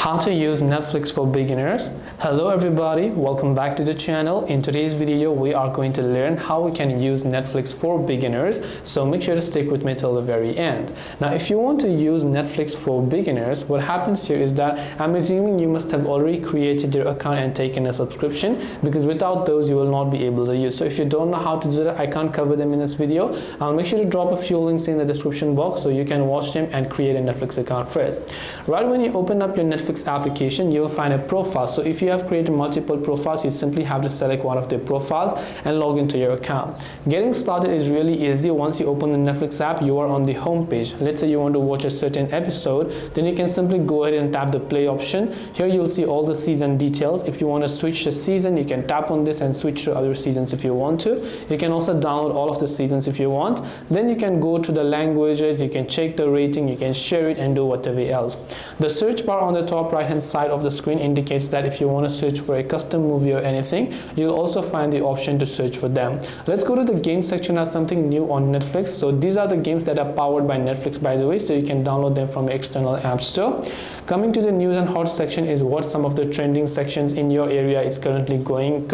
How to use Netflix for beginners. Hello everybody, welcome back to the channel. In today's video we are going to learn how we can use Netflix for beginners, so make sure to stick with me till the very end. Now if you want to use Netflix for beginners, what happens here is that I'm assuming you must have already created your account and taken a subscription, because without those you will not be able to use. So if you don't know how to do that, I can't cover them in this video. I'll make sure to drop a few links in the description box so you can watch them and create a Netflix account first. Right when you open up your Netflix application, you'll find a profile. So if you have created multiple profiles, you simply have to select one of the profiles and log into your account. Getting started is really easy. Once you open the Netflix app, you are on the home page. Let's say you want to watch a certain episode, then you can simply go ahead and tap the play option. Here you'll see all the season details. If you want to switch the season, you can tap on this and switch to other seasons if you want to. You can also download all of the seasons if you want. Then you can go to the languages, you can check the rating, you can share it and do whatever else. The search bar on the top right hand side of the screen indicates that if you want to search for a custom movie or anything, you'll also find the option to search for them. Let's go to the game section as something new on Netflix. So these are the games that are powered by Netflix, by the way, so you can download them from the external app store. Coming to the news and hot section is what some of the trending sections in your area is currently going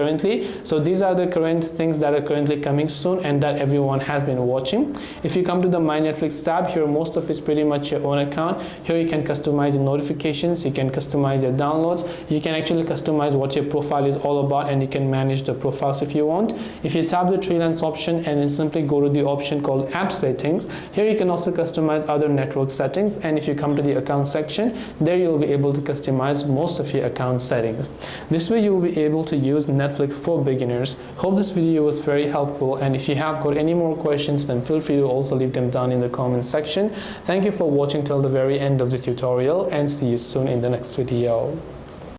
So these are the current things that are currently coming soon and that everyone has been watching. If you come to the My Netflix tab, here most of it's pretty much your own account. Here you can customize the notifications, you can customize your downloads, you can actually customize what your profile is all about, and you can manage the profiles if you want. If you tap the freelance option and then simply go to the option called app settings, here you can also customize other network settings, and if you come to the account section, there you'll be able to customize most of your account settings. This way you will be able to use Netflix for beginners. Hope this video was very helpful, and if you have got any more questions, then feel free to also leave them down in the comment section. Thank you for watching till the very end of the tutorial, and see you soon in the next video.